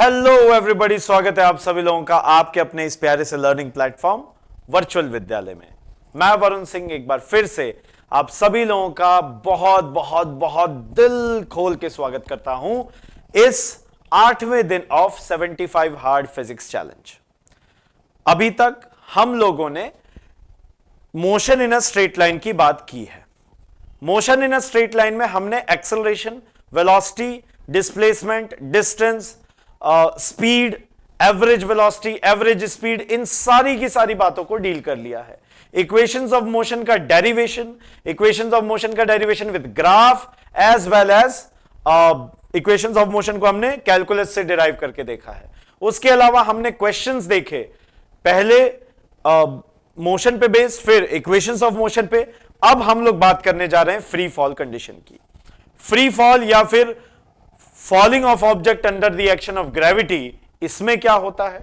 Hello everybody, स्वागत है आप सभी लोगों का आपके अपने इस प्यारे से लर्निंग प्लेटफॉर्म वर्चुअल विद्यालय में। मैं वरुण सिंह एक बार फिर से आप सभी लोगों का बहुत बहुत बहुत दिल खोल के स्वागत करता हूं इस 8वें दिन ऑफ 75 हार्ड फिजिक्स चैलेंज। अभी तक हम लोगों ने motion in a straight line की बात की है। Motion in a straight line में हमने acceleration, velocity, displacement, distance, speed, average velocity, average speed, इन सारी की सारी बातों को डील कर लिया है। इक्वेशंस ऑफ मोशन का डेरिवेशन, इक्वेशंस ऑफ मोशन का derivation with graph as well as equations of motion को हमने कैलकुलस से डिराइव करके देखा है। उसके अलावा हमने क्वेश्चंस देखे, पहले मोशन पे बेस्ड, फिर इक्वेशंस ऑफ मोशन पे। अब हम लोग बात करने जा रहे हैं फ्री फॉल कंडीशन की। फ्री फॉल या फिर falling of object under the action of gravity, इसमें क्या होता है,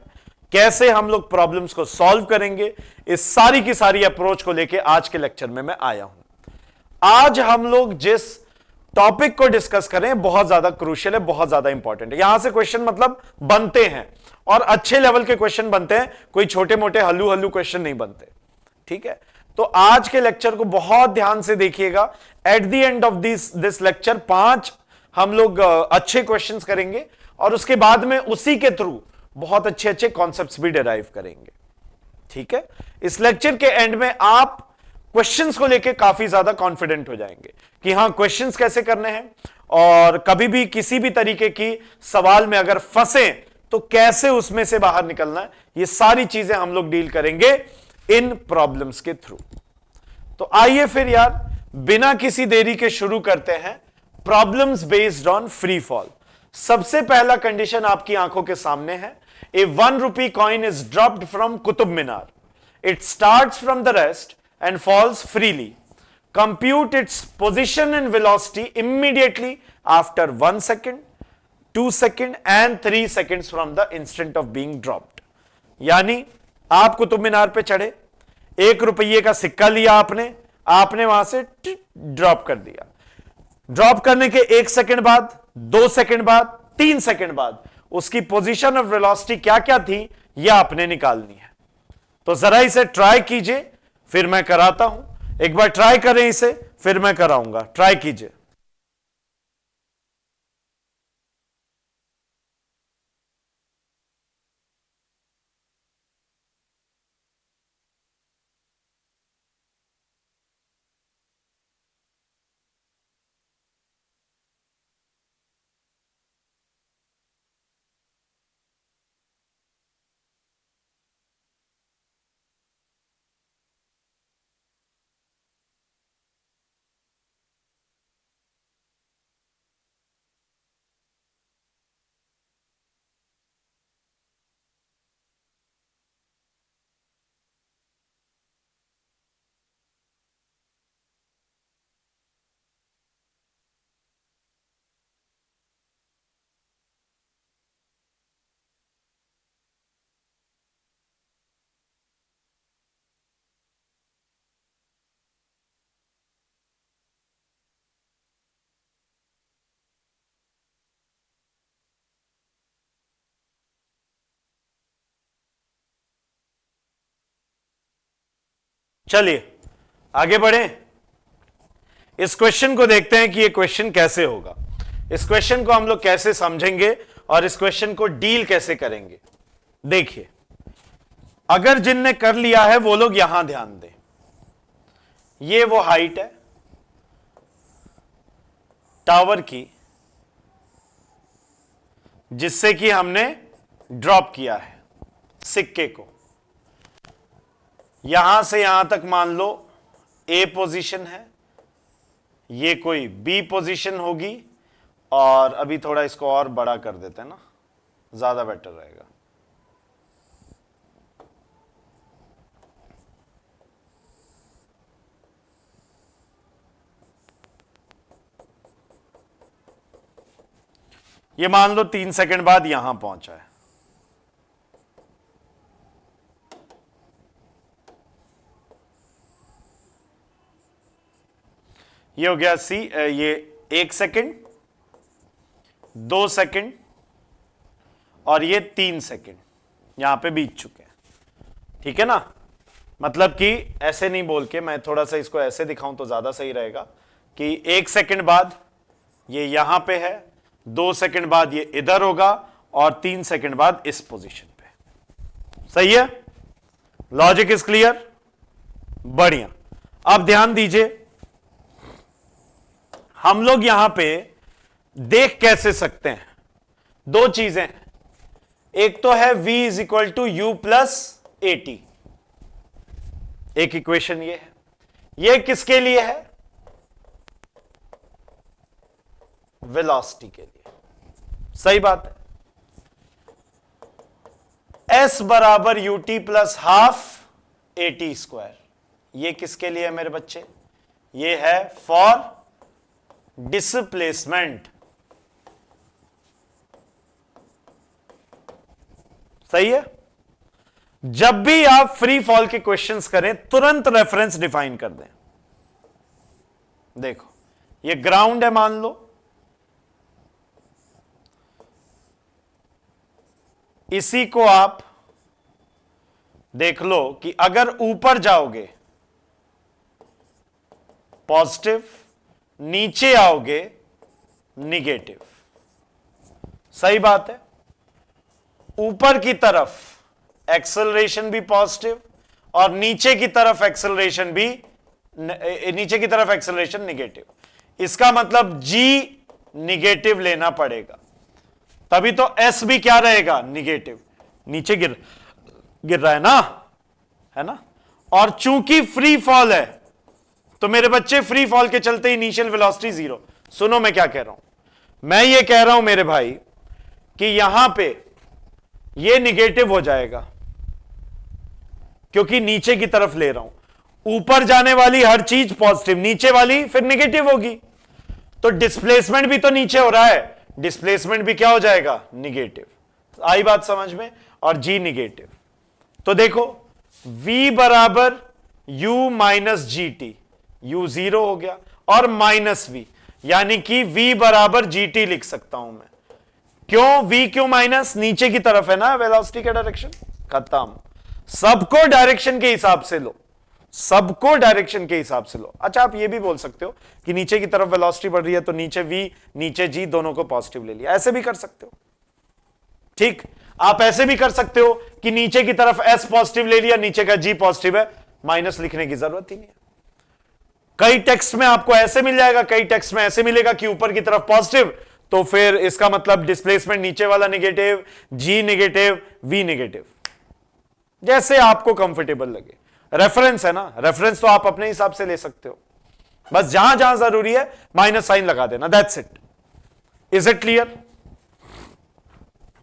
कैसे हम लोग प्रॉब्लम्स को सॉल्व करेंगे, इस सारी की सारी अप्रोच को लेके आज के लेक्चर में मैं आया हूं। आज हम लोग जिस टॉपिक को डिस्कस करें बहुत ज्यादा क्रूशियल है, बहुत ज्यादा इंपॉर्टेंट है। यहां से क्वेश्चन मतलब बनते हैं और अच्छे लेवल के क्वेश्चन बनते हैं, कोई छोटे मोटे हल्लू हल्लू क्वेश्चन नहीं बनते। ठीक है, तो आज के लेक्चर को बहुत ध्यान से देखिएगा। At the end of this lecture 5 हम लोग अच्छे क्वेश्चंस करेंगे और उसके बाद में उसी के थ्रू बहुत अच्छे अच्छे कॉन्सेप्ट्स भी डिराइव करेंगे। ठीक है, इस लेक्चर के एंड में आप क्वेश्चंस को लेके काफी ज्यादा कॉन्फिडेंट हो जाएंगे कि हां क्वेश्चंस कैसे करने हैं, और कभी भी किसी भी तरीके की सवाल में अगर फंसे तो कैसे उसमें से बाहर निकलना है, ये सारी चीजें हम लोग डील करेंगे इन प्रॉब्लम्स के थ्रू। तो आइए फिर यार बिना किसी देरी के शुरू करते हैं problems based on free fall. सबसे पहला कंडीशन आपकी आंखों के सामने है। ए 1 rupee coin is dropped from Qutub Minar. It starts from the rest and falls freely. Compute its position and velocity immediately after 1 second, 2 second and 3 seconds from the instant of being dropped. यानी आप कुतुब मीनार पे चढ़े, 1 रुपये का सिक्का लिया आपने वहां से ड्रॉप कर दिया। ड्रॉप करने के 1 सेकंड बाद, 2 सेकंड बाद, 3 सेकंड बाद उसकी पोजीशन ऑफ वेलोसिटी क्या क्या थी यह आपने निकालनी है। तो जरा इसे ट्राई कीजिए, फिर मैं कराता हूं। एक बार ट्राई करें इसे, फिर मैं कराऊंगा। ट्राई कीजिए। चलिए आगे बढ़ें। इस क्वेश्चन को देखते हैं कि यह क्वेश्चन कैसे होगा, इस क्वेश्चन को हम लोग कैसे समझेंगे और इस क्वेश्चन को डील कैसे करेंगे। देखिए, अगर जिनने कर लिया है वो लोग यहां ध्यान दें। ये वो हाइट है टावर की जिससे कि हमने ड्रॉप किया है सिक्के को। यहां से यहां तक मान लो ए पोजीशन है, ये कोई बी पोजीशन होगी, और अभी थोड़ा इसको और बड़ा कर देते हैं ना, ज्यादा बेटर रहेगा। ये मान लो 3 सेकंड बाद यहां पहुंचा है। ये हो गया सी, ये 1 सेकंड, 2 सेकंड और ये 3 सेकंड यहां पे बीत चुके हैं। ठीक है ना, मतलब कि ऐसे नहीं बोल के, मैं थोड़ा सा इसको ऐसे दिखाऊं तो ज्यादा सही रहेगा कि 1 सेकंड बाद ये यहां पे है, 2 सेकंड बाद ये इधर होगा और 3 सेकंड बाद इस पोजीशन पे। सही है, लॉजिक इज क्लियर, बढ़िया। अब ध्यान दीजिए, हम लोग यहां पे देख कैसे सकते हैं, दो चीजें, एक तो है v is equal to u plus a t, एक इक्वेशन ये है, ये किसके लिए है, वेलोसिटी के लिए। सही बात है, s बराबर u T plus half A T square, ये किसके लिए है मेरे बच्चे, ये है फॉर डिस्प्लेसमेंट। सही है, जब भी आप फ्री फॉल के क्वेश्चंस करें तुरंत रेफरेंस डिफाइन कर दें। देखो ये ग्राउंड है मान लो, इसी को आप देख लो कि अगर ऊपर जाओगे पॉजिटिव, नीचे आओगे निगेटिव। सही बात है, ऊपर की तरफ एक्सेलरेशन भी पॉजिटिव और नीचे की तरफ एक्सेलरेशन भी, नीचे की तरफ एक्सेलरेशन निगेटिव। इसका मतलब जी निगेटिव लेना पड़ेगा, तभी तो एस भी क्या रहेगा, निगेटिव। नीचे गिर रहा है ना। और चूंकि फ्री फॉल है तो मेरे बच्चे फ्री फॉल के चलते इनिशियल वेलोसिटी 0। सुनो मैं क्या कह रहा हूं, मैं ये कह रहा हूं मेरे भाई कि यहां पे ये निगेटिव हो जाएगा क्योंकि नीचे की तरफ ले रहा हूं, ऊपर जाने वाली हर चीज पॉजिटिव, नीचे वाली फिर निगेटिव होगी, तो डिस्प्लेसमेंट भी तो नीचे हो रहा है, डिस्प्लेसमेंट भी क्या हो जाएगा, निगेटिव। आई बात समझ में, और जी निगेटिव। तो देखो v बराबर u minus G T, u 0 हो गया और माइनस v, यानी कि v बराबर जी टी लिख सकता हूं मैं। क्यों v, क्यों माइनस, नीचे की तरफ है ना वेलोसिटी का डायरेक्शन, खत्म। सबको डायरेक्शन के हिसाब से लो, सबको डायरेक्शन के हिसाब से लो। अच्छा आप ये भी बोल सकते हो कि नीचे की तरफ वेलोसिटी बढ़ रही है तो नीचे v नीचे g दोनों को पॉजिटिव ले लिया, ऐसे भी कर सकते हो। ठीक, आप ऐसे भी कर सकते हो कि नीचे की तरफ s पॉजिटिव ले लिया, नीचे का g पॉजिटिव है, माइनस लिखने की जरूरत ही नहीं है। कई टेक्स्ट में आपको ऐसे मिल जाएगा, कई टेक्स्ट में ऐसे मिलेगा कि ऊपर की तरफ पॉजिटिव, तो फिर इसका मतलब डिस्प्लेसमेंट नीचे वाला negative, g negative, v negative, जैसे आपको कंफर्टेबल लगे। रेफरेंस है ना, रेफरेंस तो आप अपने हिसाब से ले सकते हो, बस जहां जहां जरूरी है माइनस साइन लगा देना, that's it. Is it clear?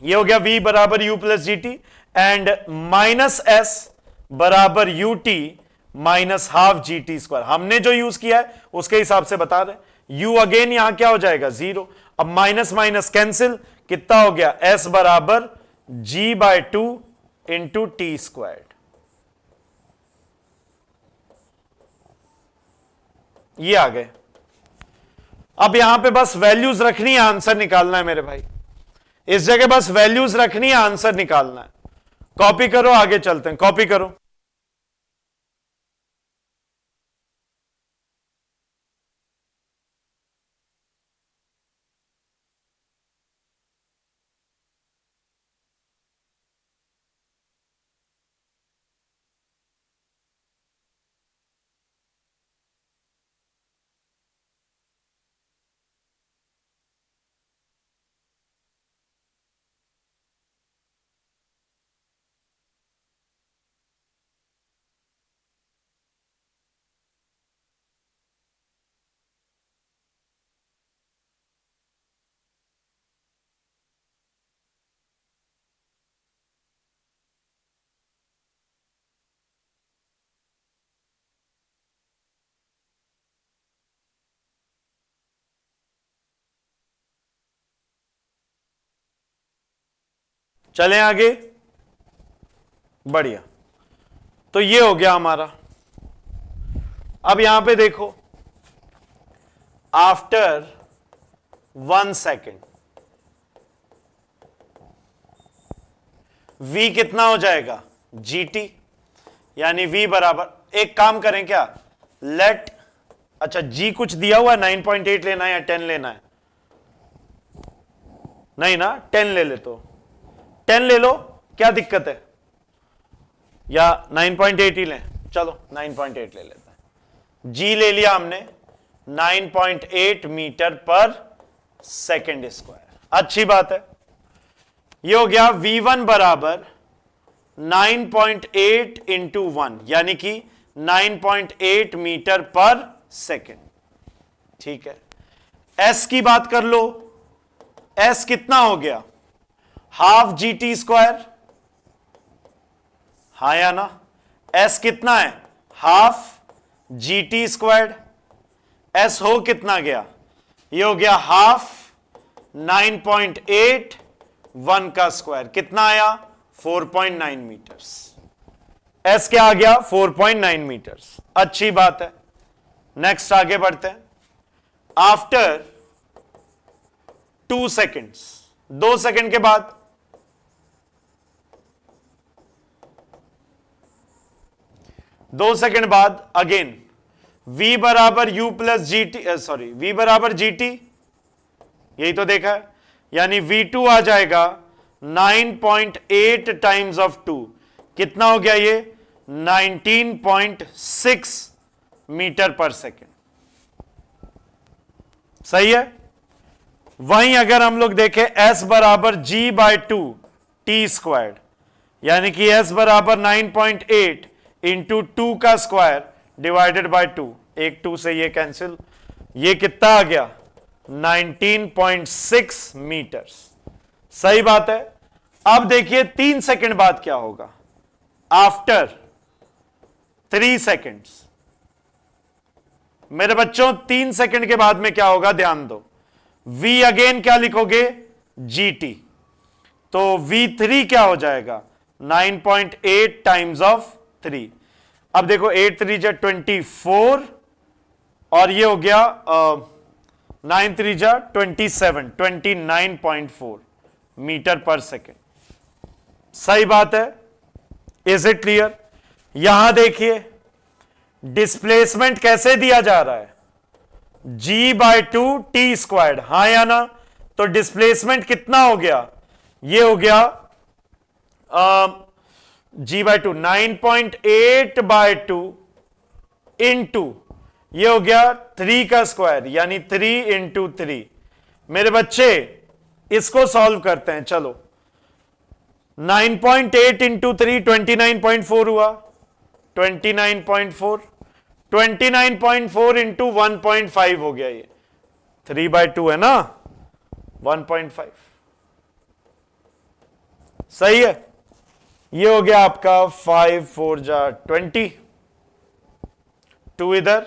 ये हो गया v बराबर u plus g t and minus s बराबर u t minus half g t square. हमने जो यूज किया है उसके हिसाब से बता रहे। u अगेन यहां क्या हो जाएगा, 0। अब माइनस माइनस कैंसिल, कितना हो गया, s बराबर g by 2 into t squared. ये आ गए। अब यहां पे बस वैल्यूज रखनी है, आंसर निकालना है मेरे भाई। इस जगह बस वैल्यूज रखनी है, आंसर निकालना है। कॉपी करो, आगे चलते हैं, कॉपी करो। चलें आगे, बढ़िया। तो ये हो गया हमारा। अब यहां पे देखो, आफ्टर 1 सेकेंड v कितना हो जाएगा gt, यानी v बराबर, एक काम करें क्या, लेट, अच्छा g कुछ दिया हुआ है 9.8 लेना है या 10 लेना है, नहीं ना 10 ले ले, तो 10 ले लो, क्या दिक्कत है, या 9.8 ही लें, चलो 9.8 ले लेते हैं, g ले लिया हमने 9.8 मीटर पर सेकेंड स्क्वायर, अच्छी बात है। ये हो गया v1 बराबर 9.8 इंटू 1, यानी कि 9.8 मीटर पर सेकेंड, ठीक है। s की बात कर लो, s कितना हो गया, हाफ जी टी स्क्वायर, हा या ना, s कितना है, half g T squared, s हो कितना गया, ये हो गया हाफ 9.8 1 का स्क्वायर, कितना आया 4.9 मीटर्स, s क्या आ गया 4.9 मीटर्स, अच्छी बात है। नेक्स्ट आगे बढ़ते हैं, आफ्टर 2 सेकेंड्स, 2 सेकेंड के बाद, दो सेकेंड बाद अगेन v बराबर u plus g T, sorry v बराबर जी टी, यही तो देखा है, यानी v2 आ जाएगा 9.8 टाइम्स ऑफ 2, कितना हो गया ये 19.6 मीटर पर सेकेंड, सही है। वहीं अगर हम लोग देखें s बराबर g बाय 2 टी स्क्वायर्ड, यानी कि s बराबर 9.8 इंटू 2 का स्क्वायर डिवाइडेड बाय 2, एक 2 से ये कैंसिल, ये कितना आ गया 19.6 मीटर्स, सही बात है। अब देखिए 3 सेकंड बाद क्या होगा, आफ्टर 3 सेकंड्स, मेरे बच्चों 3 सेकंड के बाद में क्या होगा ध्यान दो, v अगेन क्या लिखोगे gt, तो v3 क्या हो जाएगा 9.8 टाइम्स ऑफ 3, अब देखो 8 3 जा 24 और ये हो गया 9 3 जा 27, 29.4 मीटर पर सेकेंड, सही बात है। Is it clear. यहां देखिए डिस्प्लेसमेंट कैसे दिया जा रहा है, g बाय 2 टी स्क्वायर्ड, हां या ना, तो डिस्प्लेसमेंट कितना हो गया, ये हो गया g बाय 2 9.8 बाय 2 इंटू ये हो गया 3 का स्क्वायर, यानी 3 इंटू 3, मेरे बच्चे इसको सॉल्व करते हैं, चलो 9.8 इंटू 3 29.4 हुआ, 29.4, 29.4 इंटू 1.5 हो गया, ये 3/2 है ना 1.5, सही है। ये हो गया आपका 5 4 जा 20, 2 इधर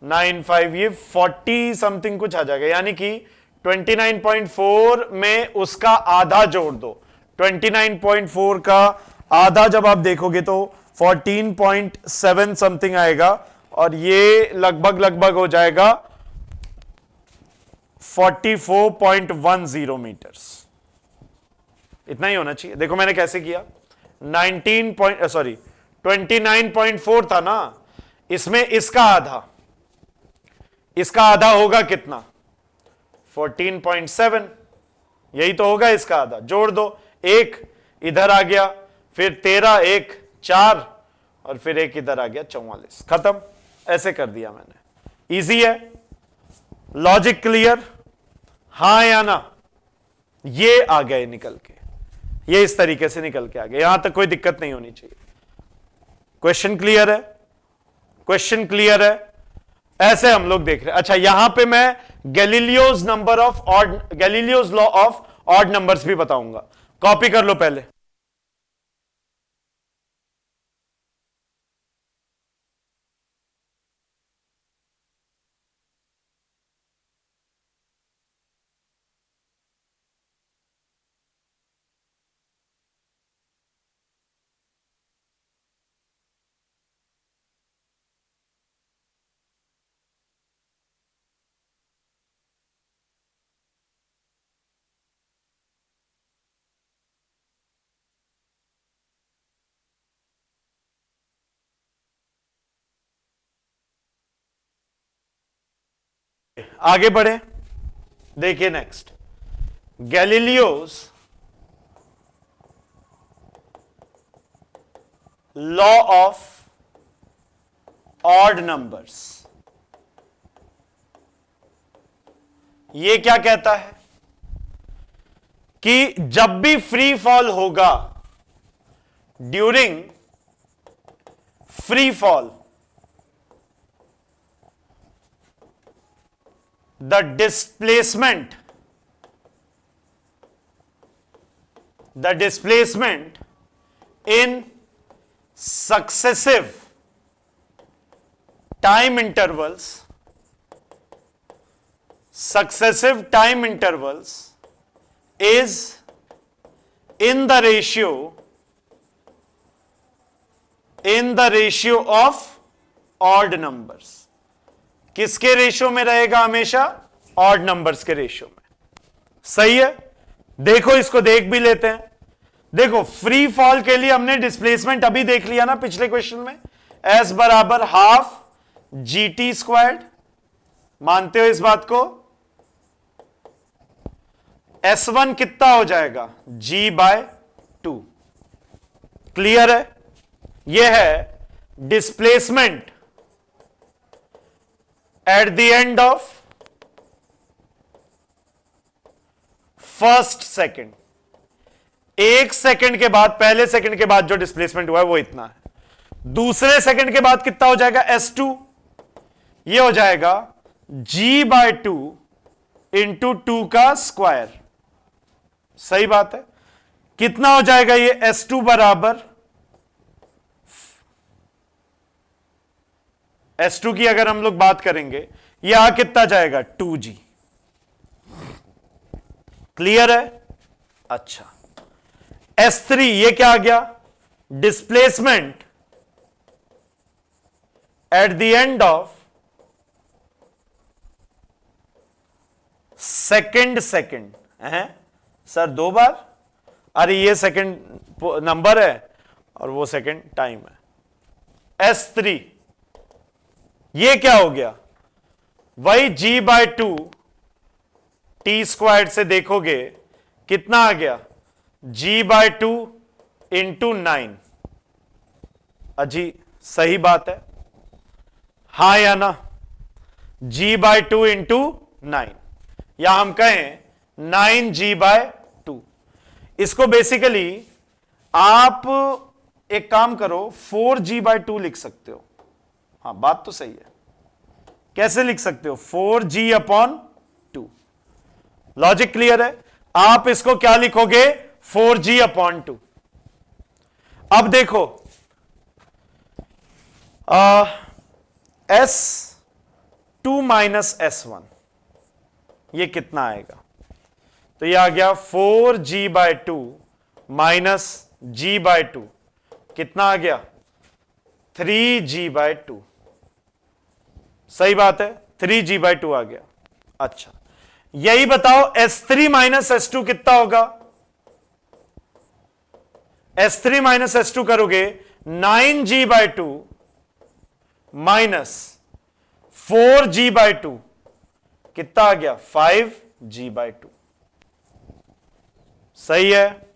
9 5, ये 40 समथिंग कुछ आ जाएगा, यानी कि 29.4 में उसका आधा जोड़ दो, 29.4 का आधा जब आप देखोगे तो 14.7 समथिंग आएगा, और ये लगभग लगभग हो जाएगा 44.10 मीटर्स, इतना ही होना चाहिए। देखो मैंने कैसे किया, 29.4 था ना, इसमें इसका आधा होगा कितना 14.7, यही तो होगा इसका आधा, जोड़ दो, एक इधर आ गया, फिर 13 एक 4 और फिर एक इधर आ गया 44, खत्म, ऐसे कर दिया मैंने, इजी है, लॉजिक क्लियर, हां या ना, ये आ गए निकल के, ये इस तरीके से निकल के आ गया, यहां तक कोई दिक्कत नहीं होनी चाहिए। क्वेश्चन क्लियर है, क्वेश्चन क्लियर है, ऐसे हम लोग देख रहे हैं। अच्छा यहां पे मैं Galileo's number of odd, Galileo's law of odd numbers भी बताऊंगा, कॉपी कर लो पहले। आगे बढ़े, देखिए next, Galileo's law of odd numbers, ये क्या कहता है कि जब भी फ्री फॉल होगा, during free fall, the displacement in successive time intervals is in the ratio of odd numbers. किसके रेशियो में रहेगा? हमेशा ऑड नंबर्स के रेशियो में। सही है, देखो इसको देख भी लेते हैं। देखो फ्री फॉल के लिए हमने डिस्प्लेसमेंट अभी देख लिया ना पिछले क्वेश्चन में, एस बराबर हाफ जी टी स्क्वायर्ड, मानते हो इस बात को? S1 कितना हो जाएगा? G/2। क्लियर है? यह है displacement at the end of first second. एक सेकंड के बाद, पहले सेकंड के बाद जो डिस्प्लेसमेंट हुआ है वो इतना है। दूसरे सेकंड के बाद कितना हो जाएगा? S2। ये हो जाएगा G/2 इंटू 2 का स्क्वायर। सही बात है। कितना हो जाएगा ये? S2 बराबर, S2 की अगर हम लोग बात करेंगे, यह कितना जाएगा? 2G। क्लियर है? अच्छा, S3 ये क्या आ गया? Displacement at the end of second है सर, 2 बार? अरे ये सेकंड नंबर है और वो सेकंड टाइम है। S3 ये क्या हो गया? वही G/2 टी स्क्वायर्ड से देखोगे कितना आ गया? G/2 into 9। अजी सही बात है, हां या ना? G/2 इंटू 9, या हम कहें 9G/2। इसको बेसिकली आप एक काम करो, 4G/2 लिख सकते हो। हाँ बात तो सही है। कैसे लिख सकते हो? 4G/2। लॉजिक क्लियर है? आप इसको क्या लिखोगे? 4G/2। अब देखो S2 माइनस S1 ये कितना आएगा? तो ये आ गया 4G/2 माइनस G/2, कितना आ गया? 3G/2। सही बात है, 3G/2 आ गया। अच्छा, यही बताओ S3 माइनस S2 कितना होगा? S3 माइनस S2 करोगे 9G/2 माइनस 4G/2, कितना आ गया? 5G/2। सही है,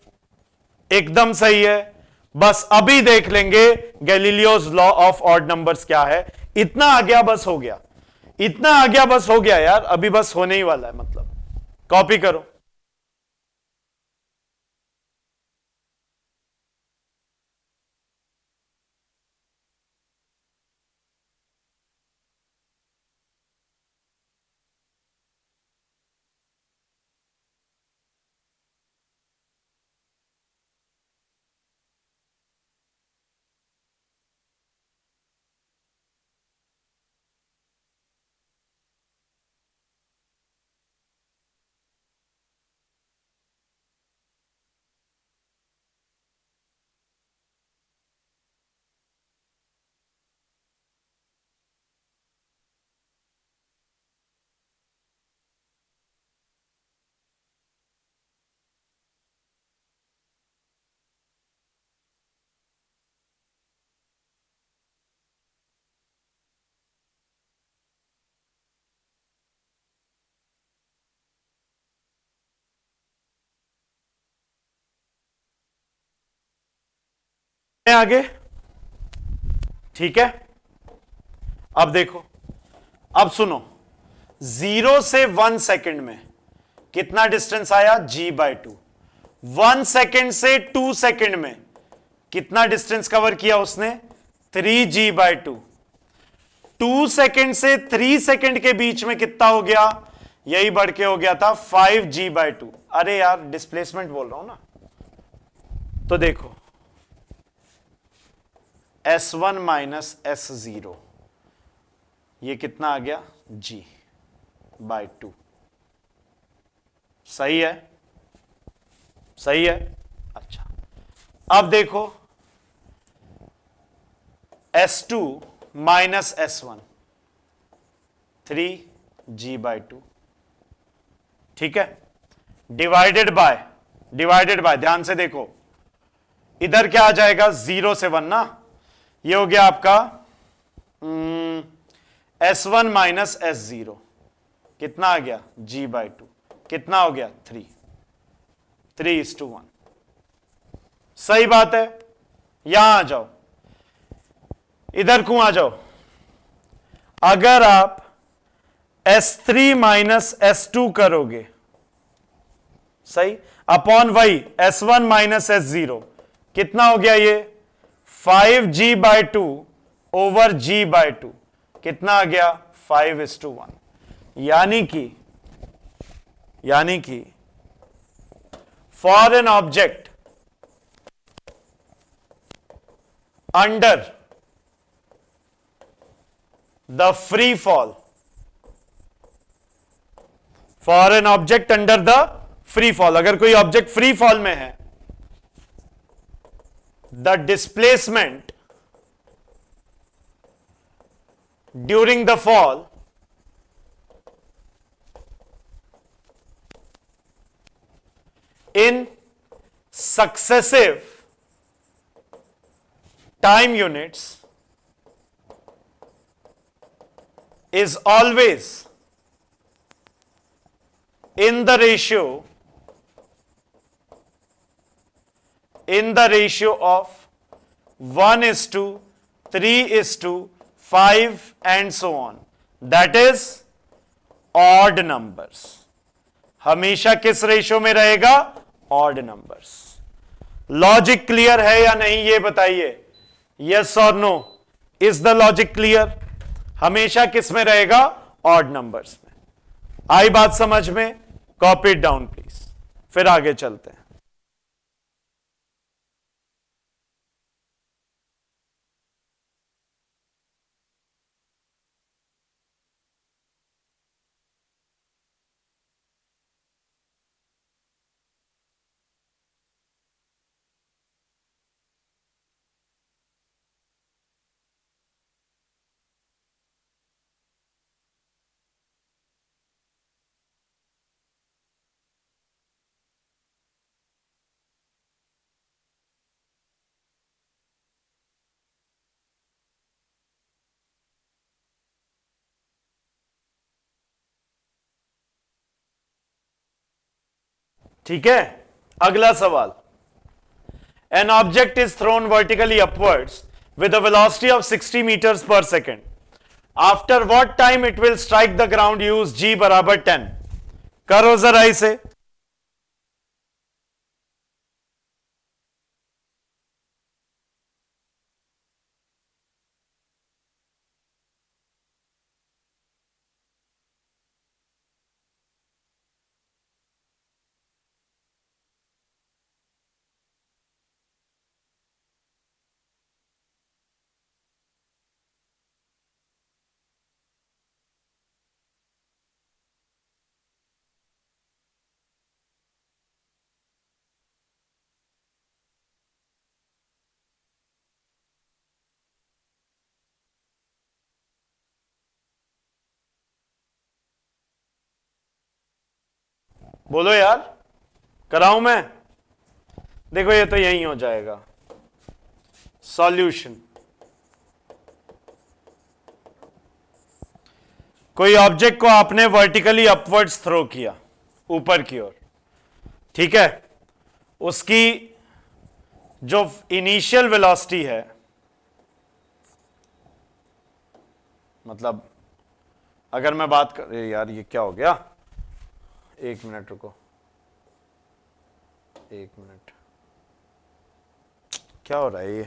एकदम सही है। बस अभी देख लेंगे Galileo's law of odd numbers क्या है। इतना आ गया, बस हो गया। इतना आ गया, बस हो गया यार, अभी बस होने ही वाला है। मतलब कॉपी करो। आगे, ठीक है। अब देखो, अब सुनो, 0 से 1 सेकंड में कितना डिस्टेंस आया, g/2। 1 सेकंड से 2 सेकंड में कितना डिस्टेंस कवर किया उसने, 3g/2। 2 सेकंड से 3 सेकंड के बीच में कितना हो गया, यही बढ़ के हो गया था 5g/2। अरे यार डिस्प्लेसमेंट बोल रहा हूं ना। तो देखो S1 माइनस S0, ये कितना आ गया, g/2। सही है, सही है। अच्छा, अब देखो S2 माइनस S1, 3g/2, ठीक है। डिवाइडेड बाय ध्यान से देखो, इधर क्या आ जाएगा, 0 से 1 ना, ये हो गया आपका S1 माइनस S0, कितना आ गया, g/2, कितना हो गया, 3:1। सही बात है। यहां आ जाओ, इधर क्यों आ जाओ, अगर आप S3 माइनस S2 करोगे, सही, अपॉन वही S1 माइनस S0, कितना हो गया ये, 5g/2 ओवर g/2, कितना आ गया, 5:1। यानी कि for an object under the free fall, for an object under the free fall, अगर कोई ऑब्जेक्ट फ्री फॉल में है, the displacement during the fall in successive time units is always in the ratio of 1:3:5 and so on, that is odd numbers। हमेशा किस ratio में रहेगा, odd numbers. Logic clear है या नहीं, ये बताइए, यस और no, is the logic clear. हमेशा किस में रहेगा, ऑड नंबर्स में। आई बात समझ में, कॉपी इट डाउन प्लीज, फिर आगे चलते हैं। ठीक है, अगला सवाल, an object is thrown vertically upwards with a velocity of 60 metres per second, after what time it will strike the ground, use g बराबर 10। करो जरा इसे, बोलो यार, कराऊं मैं। देखो ये तो यही हो जाएगा सॉल्यूशन। कोई ऑब्जेक्ट को आपने वर्टिकली अपवर्ड्स थ्रो किया, ऊपर की ओर, ठीक है, उसकी जो इनिशियल वेलोसिटी है, मतलब अगर मैं बात कर, यार ये क्या हो गया, एक मिनट रुको, एक मिनट, क्या हो रहा है ये,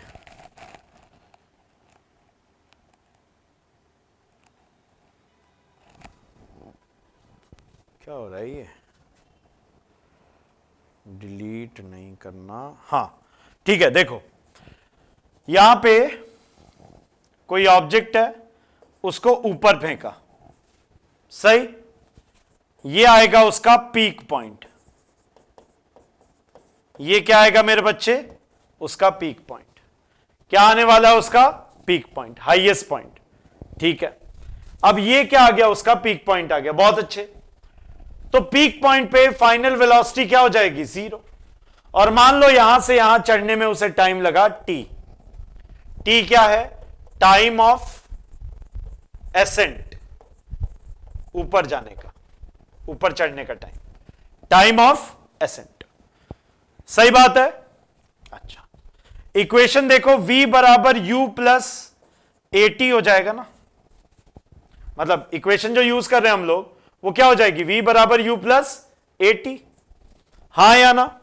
क्या हो रहा है ये, डिलीट नहीं करना, हाँ ठीक है। देखो यहां पे कोई ऑब्जेक्ट है, उसको ऊपर फेंका, सही, ये आएगा उसका पीक पॉइंट, ये क्या आएगा मेरे बच्चे, उसका पीक पॉइंट, क्या आने वाला है उसका पीक पॉइंट, हाईएस्ट पॉइंट, ठीक है। अब ये क्या आ गया, उसका पीक पॉइंट आ गया, बहुत अच्छे। तो पीक पॉइंट पे फाइनल वेलोसिटी क्या हो जाएगी, 0। और मान लो यहां से यहां चढ़ने में उसे टाइम लगा टी, टी क्या है, टाइम ऑफ एसेंट, ऊपर जाने का, ऊपर चढ़ने का टाइम, टाइम ऑफ एसेंट, सही बात है। अच्छा, इक्वेशन देखो, v बराबर u प्लस एटी हो जाएगा ना, मतलब इक्वेशन जो यूज कर रहे हैं हम लोग वो क्या हो जाएगी, v बराबर u प्लस एटी, हां या ना,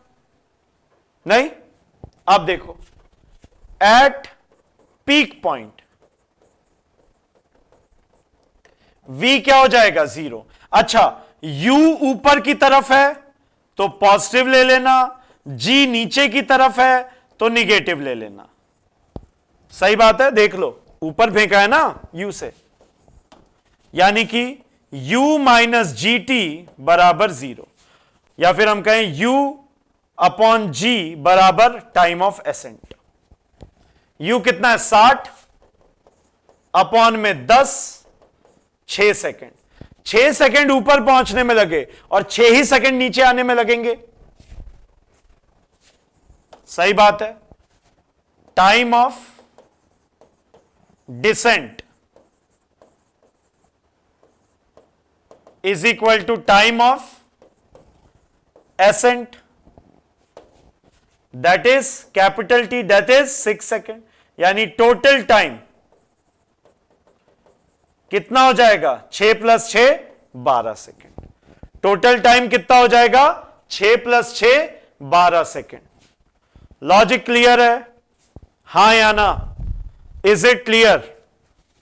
नहीं। अब देखो एट पीक पॉइंट v क्या हो जाएगा, 0। अच्छा, u ऊपर की तरफ है तो पॉजिटिव ले लेना, g नीचे की तरफ है तो निगेटिव ले लेना, सही बात है। देख लो ऊपर फेंका है ना u से, यानी कि u माइनस जी टी बराबर 0, या फिर हम कहें u अपॉन g बराबर टाइम ऑफ एसेंट। u कितना है, 60 अपॉन में 10, 6 सेकेंड, 6 सेकेंड ऊपर पहुंचने में लगे और 6 ही सेकेंड नीचे आने में लगेंगे, सही बात है। Time of descent is equal to time of ascent, that is capital T, that is 6 second, यानी टोटल टाइम कितना हो जाएगा, 6 प्लस 6 12 सेकेंड, टोटल टाइम कितना हो जाएगा, 6 प्लस 6 12 सेकेंड। लॉजिक क्लियर है, हां या ना, इज इट क्लियर,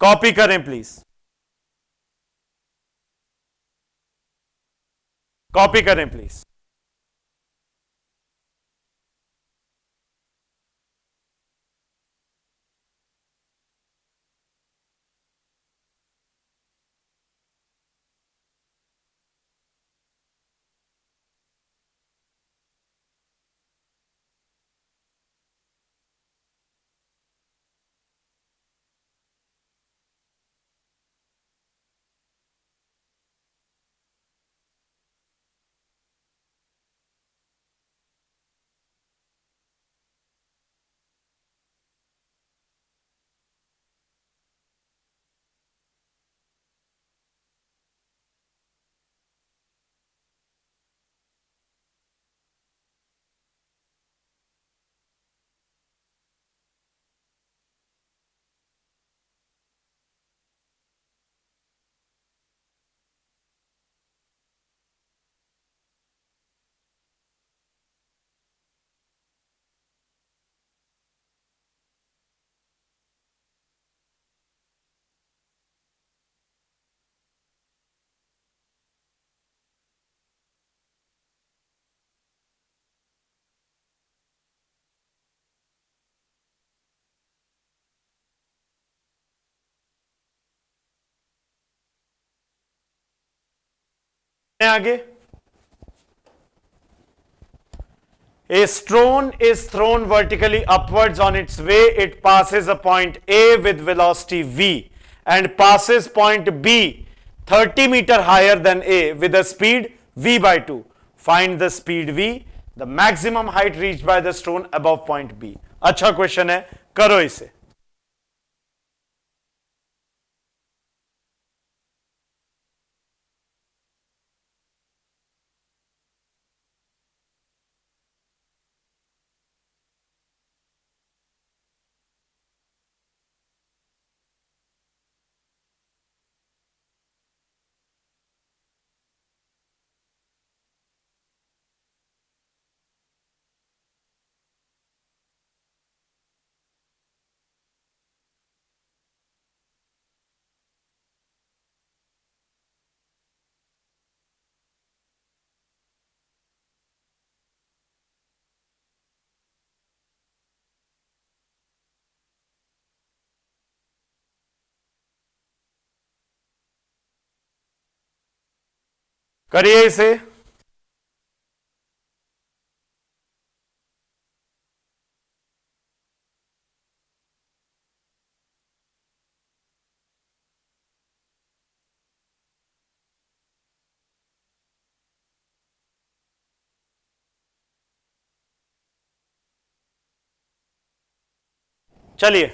कॉपी करें प्लीज, कॉपी करें प्लीज। आगे, a stone is thrown vertically upwards on its way, it passes a point A with velocity v and passes point B 30 meter higher than A with a speed v by 2, find the speed v, the maximum height reached by the stone above point B। अच्छा question है, करो इसे। करिए इसे। चलिए,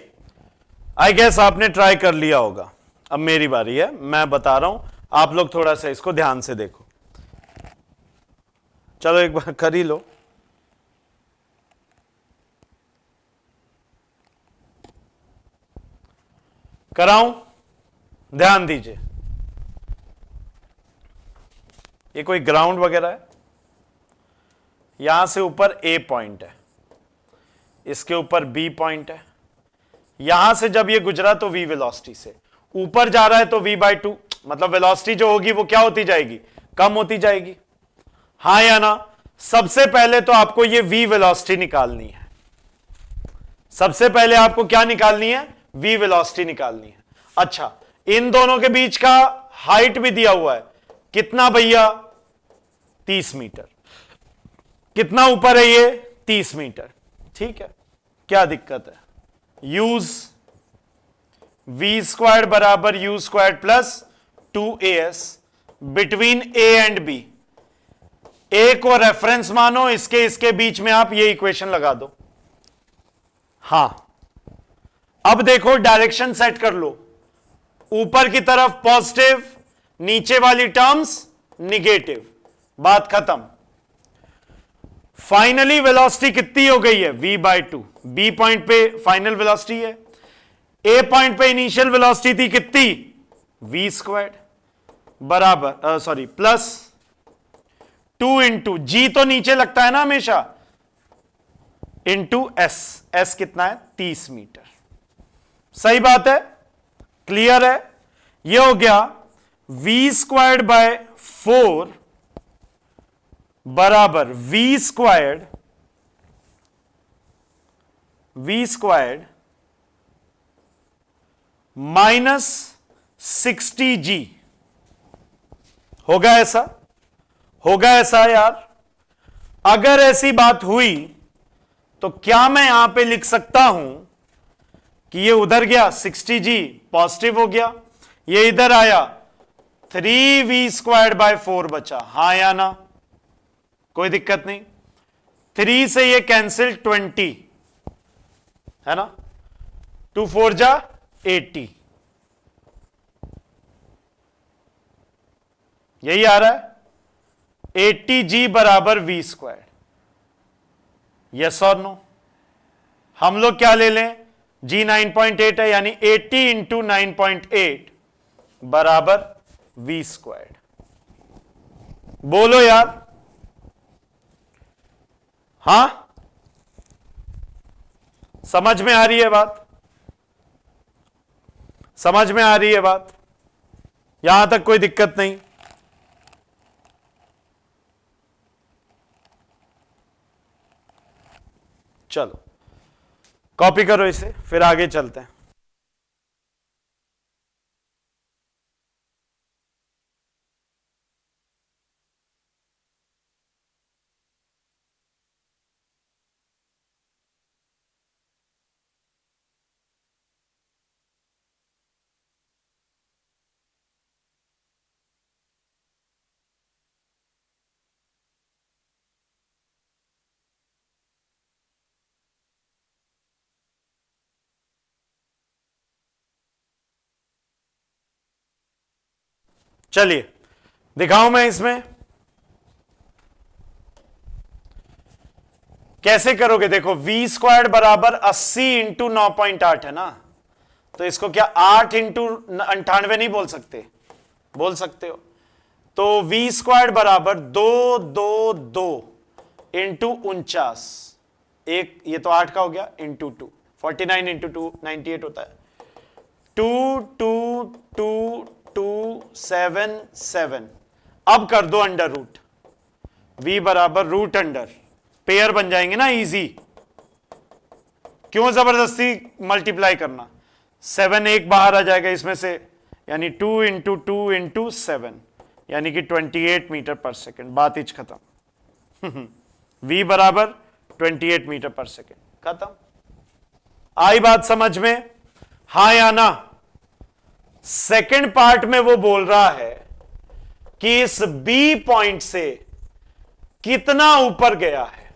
I guess आपने try कर लिया होगा। अब मेरी बारी है, मैं बता रहा हूं, आप लोग थोड़ा सा इसको ध्यान से देखो। चलो एक बार कर ही लो। कराऊं? ध्यान दीजिए, ये कोई ग्राउंड वगैरह है, यहां से ऊपर ए पॉइंट है, इसके ऊपर बी पॉइंट है, यहां से जब ये गुजरा तो वी वेलोसिटी से ऊपर जा रहा है तो v/2, मतलब वेलोसिटी जो होगी वो क्या होती जाएगी, कम होती जाएगी। हां या ना? सबसे पहले तो आपको ये v वेलोसिटी निकालनी है। सबसे पहले आपको क्या निकालनी है? v वेलोसिटी निकालनी है। अच्छा, इन दोनों के बीच का हाइट भी दिया हुआ है, कितना भैया? 30 मीटर। कितना ऊपर है ये? 30 मीटर। ठीक है, क्या दिक्कत है? यूज v² बराबर u² plus 2as between a and b। a को रेफरेंस मानो, इसके बीच में आप ये इक्वेशन लगा दो। हां, अब देखो डायरेक्शन सेट कर लो, ऊपर की तरफ पॉजिटिव, नीचे वाली टर्म्स निगेटिव, बात खत्म। फाइनली वेलोसिटी कितनी हो गई है? v/2। बी पॉइंट पे फाइनल वेलोसिटी है, ए पॉइंट पे इनिशियल वेलोसिटी थी कितनी? v² बराबर सॉरी प्लस 2 इंटू जी, तो नीचे लगता है ना हमेशा, इंटू एस। एस कितना है? 30 मीटर। सही बात है, क्लियर है? ये हो गया v²/4 बराबर v² माइनस 60g। होगा ऐसा? होगा ऐसा यार? अगर ऐसी बात हुई तो क्या मैं यहां पे लिख सकता हूं कि ये उधर गया 60g पॉजिटिव हो गया, ये इधर आया 3v²/4 बचा, हां या ना? कोई दिक्कत नहीं। 3 से ये कैंसिल 20 है ना, 2 4 जा 80, यही आ रहा है 80g बराबर v²। यस और नो? हम लोग क्या ले लें? g 9.8 है, यानी 80 इंटू 9.8 बराबर v²। बोलो यार, हां? समझ में आ रही है बात? समझ में आ रही है बात? यहां तक कोई दिक्कत नहीं? चलो कॉपी करो इसे, फिर आगे चलते हैं। चलिए दिखाऊं मैं इसमें कैसे करोगे। देखो v² बराबर 80 इंटू 9.8 है ना, तो इसको क्या 8 इंटू 98 नहीं बोल सकते? बोल सकते हो। तो v² बराबर 222 इंटू 49, एक ये तो 8 का हो गया, इंटू 2 49 इंटू 2 98 होता है। 22277। अब कर दो अंडर रूट, v बराबर रूट अंडर, पेयर बन जाएंगे ना इजी। क्यों जबरदस्ती मल्टीप्लाई करना? 7 एक बाहर आ जाएगा इसमें से, यानी 2 इंटू 2 इंटू 7, यानी कि 28 मीटर पर सेकेंड, बात ही खत्म। v बराबर 28 मीटर पर सेकेंड, खत्म। आई बात समझ में? हां या ना? सेकेंड पार्ट में वो बोल रहा है कि इस बी पॉइंट से कितना ऊपर गया है,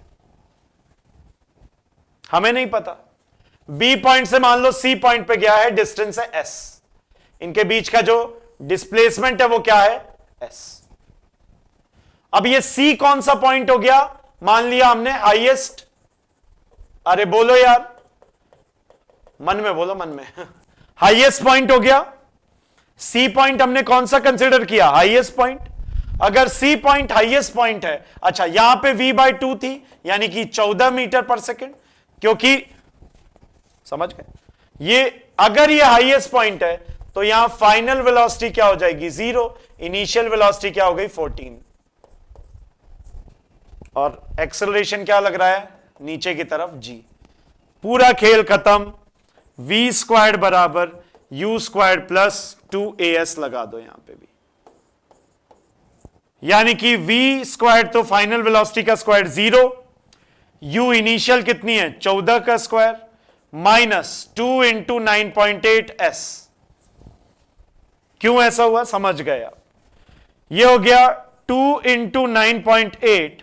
हमें नहीं पता। बी पॉइंट से मान लो सी पॉइंट पे गया है, डिस्टेंस है एस, इनके बीच का जो डिस्प्लेसमेंट है वो क्या है, एस। अब ये सी कौन सा पॉइंट हो गया? मान लिया हमने हाईएस्ट, अरे बोलो यार, मन में बोलो, मन में। हाईएस्ट पॉइंट हो गया। सी पॉइंट हमने कौन सा कंसिडर किया? Highest point. अगर सी पॉइंट हाईएस्ट पॉइंट है, अच्छा यहां पे v/2 थी, यानी कि 14 मीटर पर सेकेंड, क्योंकि समझ गए, ये अगर ये हाईएस्ट पॉइंट है तो यहां फाइनल वेलोसिटी क्या हो जाएगी? 0। इनिशियल वेलोसिटी क्या हो गई? 14। और एक्सेलरेशन क्या लग रहा है? नीचे की तरफ g। पूरा खेल खत्म। v स्क्वायर्ड बराबर u स्क्वायर्ड प्लस 2as लगा दो यहां पे भी, यानी कि v स्क्वायर्ड तो फाइनल वेलोसिटी का स्क्वायर 0, u इनिशियल कितनी है? 14 का स्क्वायर माइनस 2 इंटू 9.8 s। क्यों ऐसा हुआ समझ गए आप? ये हो गया 2 इंटू 9.8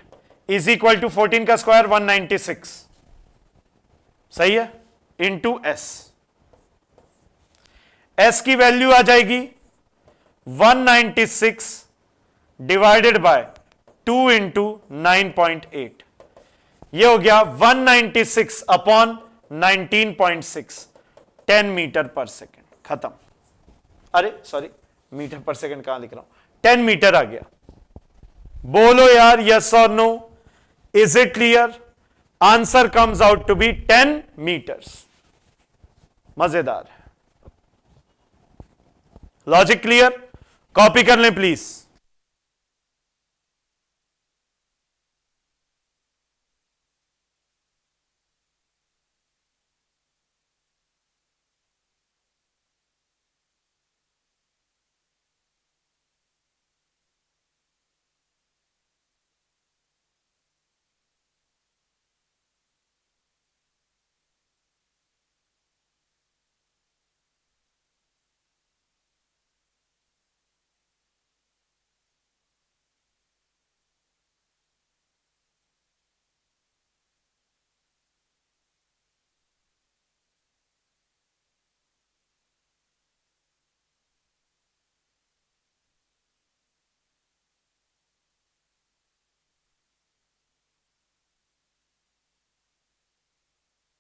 इज इक्वल टू 14 का स्क्वायर 196, सही है, इंटू एस। एस की वैल्यू आ जाएगी 196 डिवाइडेड बाय 2 इंटू 9.8, ये हो गया 196 अपॉन 19.6, 10 मीटर पर सेकेंड, खत्म। अरे सॉरी, मीटर पर सेकेंड कहां लिख रहा हूं, 10 मीटर आ गया। बोलो यार यस और no, is it clear? Answer comes out to be 10 meters. मजेदार है, लॉजिक क्लियर? कॉपी कर लें प्लीज।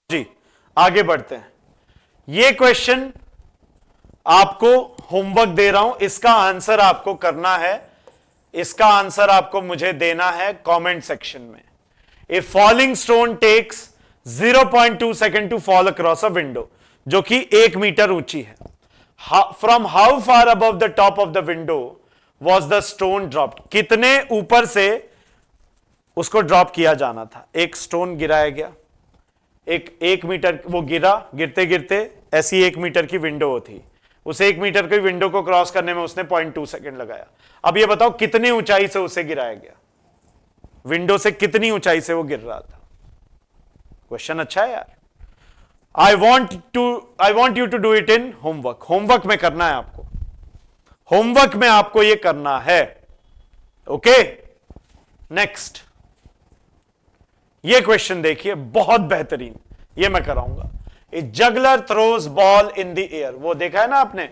जी आगे बढ़ते हैं। ये क्वेश्चन आपको होमवर्क दे रहा हूं, इसका आंसर आपको करना है, इसका आंसर आपको मुझे देना है कमेंट सेक्शन में। A falling stone takes 0.2 second to fall across a window, जो कि 1 मीटर ऊंची है। From how far above the top of the window was the stone dropped? कितने ऊपर से उसको ड्रॉप किया जाना था? एक स्टोन गिराया गया, एक मीटर वो गिरा, गिरते गिरते ऐसी 1 मीटर की विंडो थी, उस 1 मीटर की विंडो को क्रॉस करने में उसने 0.2 सेकेंड लगाया। अब ये बताओ कितनी ऊंचाई से उसे गिराया गया, विंडो से कितनी ऊंचाई से वो गिर रहा था? क्वेश्चन अच्छा है यार। I want you to do it in homework. Homework में करना है आपको, होमवर्क में आपको ये करना है, ओके। नेक्स्ट ये क्वेश्चन देखिए, बहुत बेहतरीन, ये मैं कराऊंगा। A juggler throws ball in the air, वो देखा है ना आपने,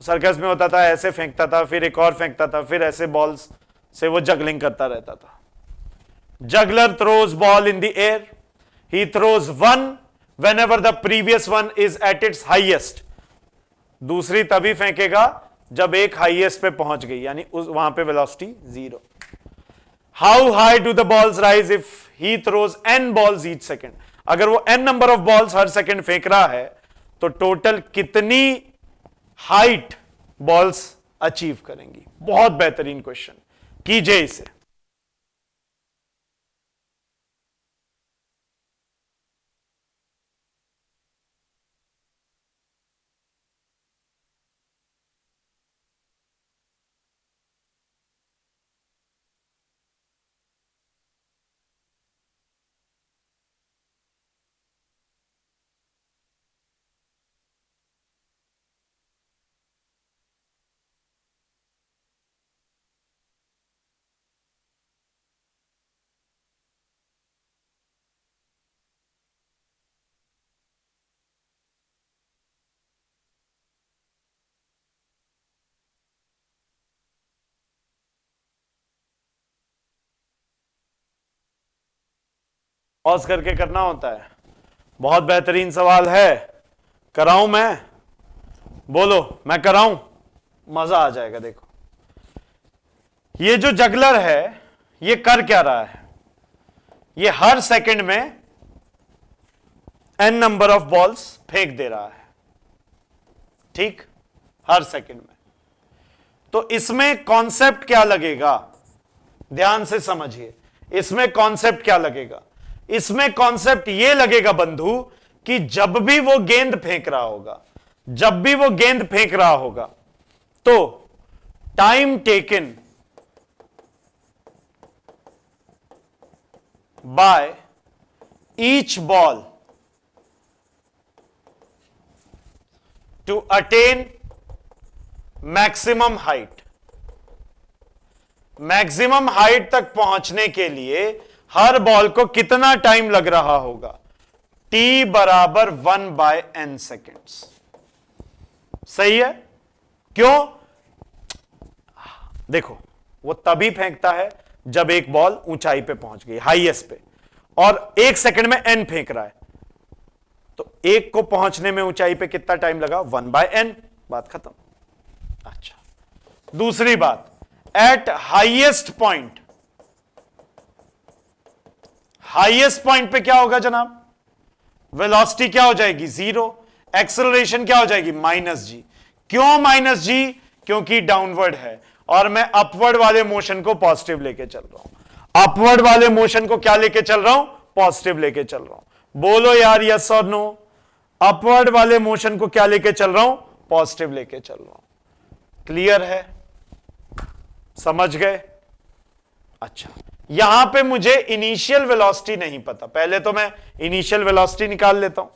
सर्कस में होता था, ऐसे फेंकता था, फिर एक और फेंकता था, फिर ऐसे बॉल्स से वो जगलिंग करता रहता था। Juggler throws ball in the air, he throws one whenever the previous one is at its highest, दूसरी तभी फेंकेगा जब एक हाईएस्ट पे पहुंच गई, यानी उस वहां पे velocity 0। How high do the balls rise if he throws n balls each second? अगर वो n number of balls her second फेंक रहा है तो टोटल कितनी हाइट बॉल्स अचीव करेंगी? बहुत बेहतरीन क्वेश्चन, कीजिए इसे। पॉज करके करना होता है। बहुत बेहतरीन सवाल है, कराऊं मैं? बोलो मैं कराऊं? मजा आ जाएगा। देखो ये जो जगलर है ये कर क्या रहा है, ये हर सेकंड में n नंबर ऑफ बॉल्स फेंक दे रहा है, ठीक, हर सेकंड में। तो इसमें कॉन्सेप्ट क्या लगेगा, ध्यान से समझिए, इसमें कॉन्सेप्ट क्या लगेगा? इसमें कॉन्सेप्ट यह लगेगा बंधु कि जब भी वो गेंद फेंक रहा होगा, जब भी वो गेंद फेंक रहा होगा, तो time taken by each ball to attain maximum height, maximum height तक पहुंचने के लिए हर बॉल को कितना टाइम लग रहा होगा? t बराबर 1/n सेकेंड्स। सही है? क्यों? देखो वो तभी फेंकता है जब एक बॉल ऊंचाई पे पहुंच गई, हाईएस्ट पे, और एक सेकंड में n फेंक रहा है, तो एक को पहुंचने में ऊंचाई पे कितना टाइम लगा? 1/n, बात खत्म। अच्छा, दूसरी बात, eight highest point, highest point पे क्या होगा जनाब? वेलोसिटी क्या हो जाएगी? 0। एक्सेलरेशन क्या हो जाएगी? -g। क्यों -g? क्योंकि डाउनवर्ड है और मैं अपवर्ड वाले मोशन को पॉजिटिव लेके चल रहा हूं। अपवर्ड वाले मोशन को क्या लेके चल रहा हूं? पॉजिटिव लेके चल रहा हूं। बोलो यार यस और नो। अपवर्ड वाले मोशन को क्या लेके चल रहा हूं? पॉजिटिव लेके चल रहा हूं। क्लियर है? समझ गए? अच्छा, यहां पे मुझे इनिशियल वेलोसिटी नहीं पता, पहले तो मैं इनिशियल वेलोसिटी निकाल लेता हूं।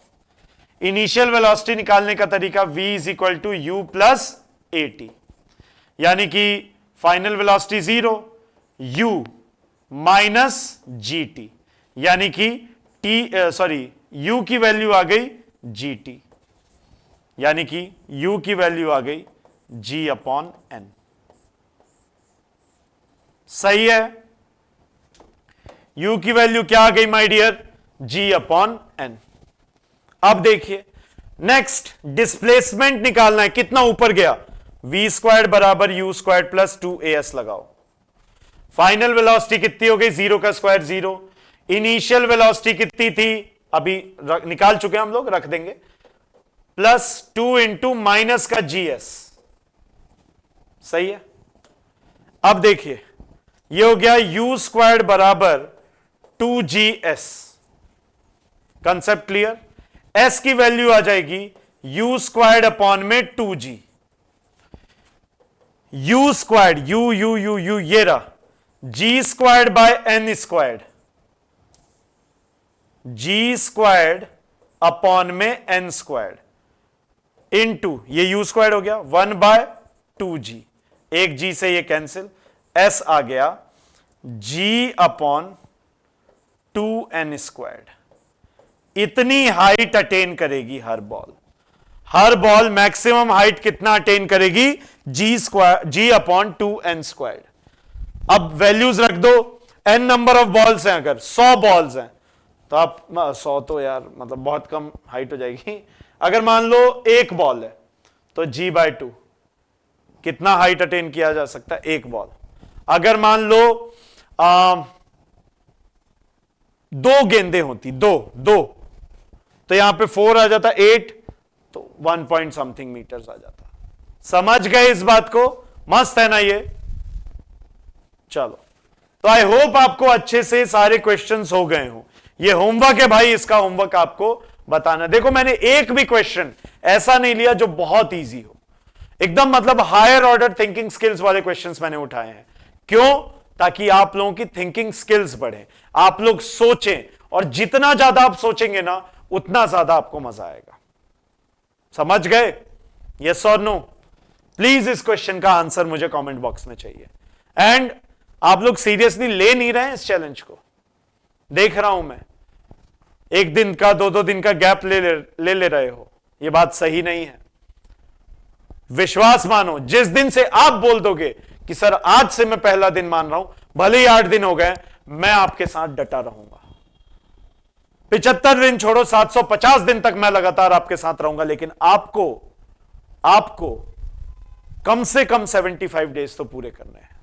इनिशियल वेलोसिटी निकालने का तरीका v = u + at, यानी कि फाइनल वेलोसिटी 0, u - gt, यानी कि u की वैल्यू आ गई gt, यानी कि u की वैल्यू आ गई g/n। सही है? u की वैल्यू क्या आ गई माय डियर? g/n। अब देखिए नेक्स्ट डिस्प्लेसमेंट निकालना है, कितना ऊपर गया? v² बराबर u² + 2as लगाओ। फाइनल वेलोसिटी कितनी हो गई? 0 का स्क्वायर 0। इनिशियल वेलोसिटी कितनी थी? अभी निकाल चुके हैं हम लोग, रख देंगे, +2 × माइनस का gs। सही है? अब देखिए ये हो गया u² बराबर 2gs। Concept clear? s की वैल्यू आ जाएगी u² / 2g। u², u ये रहा, g² / n², g² / n² into ये u² हो गया 1/2g, एक g से ये कैंसिल, s आ गया g/2n²। इतनी हाइट अटेन करेगी हर बॉल। हर बॉल मैक्सिमम हाइट कितना अटेन करेगी? g/2n²। अब वैल्यूज रख दो, n नंबर ऑफ बॉल्स हैं, अगर 100 बॉल्स हैं तो आप 100 तो यार मतलब बहुत कम हाइट हो जाएगी। अगर मान लो एक बॉल है तो g/2 कितना हाइट अटेन किया जा सकता है? एक बॉल। अगर मान लो 2 गेंदें होती, दो तो यहां पे 4 आ जाता, 8 तो 1 पॉइंट समथिंग मीटर्स आ जाता। समझ गए इस बात को? मस्त है ना ये? चलो, तो आई होप आपको अच्छे से सारे क्वेश्चंस हो गए हो। ये होमवर्क है भाई, इसका होमवर्क आपको बताना। देखो मैंने एक भी क्वेश्चन ऐसा नहीं लिया जो बहुत इजी हो, एकदम मतलब हायर ऑर्डर थिंकिंग स्किल्स वाले क्वेश्चंस मैंने उठाए हैं। क्यों? ताकि आप लोगों की थिंकिंग स्किल्स बढ़े, आप लोग सोचें, और जितना ज्यादा आप सोचेंगे ना उतना ज्यादा आपको मजा आएगा। समझ गए? यस और नो? प्लीज इस क्वेश्चन का आंसर मुझे कमेंट बॉक्स में चाहिए। एंड आप लोग सीरियसली ले नहीं रहे हैं इस चैलेंज को, देख रहा हूं मैं। एक दिन का 2-2 दिन का गैप ले रहे हो, यह बात सही नहीं है। विश्वास मानो, जिस दिन से आप बोल दोगे कि सर आज से मैं पहला दिन मान रहा हूं, भले ही 8 दिन हो गए, मैं आपके साथ डटा रहूंगा। 75 दिन छोड़ो, 750 दिन तक मैं लगातार आपके साथ रहूंगा, लेकिन आपको कम से कम 75 डेज तो पूरे करने हैं।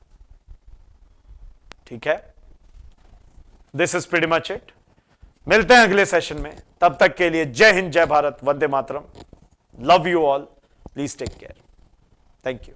ठीक है, this is pretty much it. मिलते हैं अगले सेशन में, तब तक के लिए जय हिंद, जय Bharat, Vande Mataram, love you all, please take care, thank you.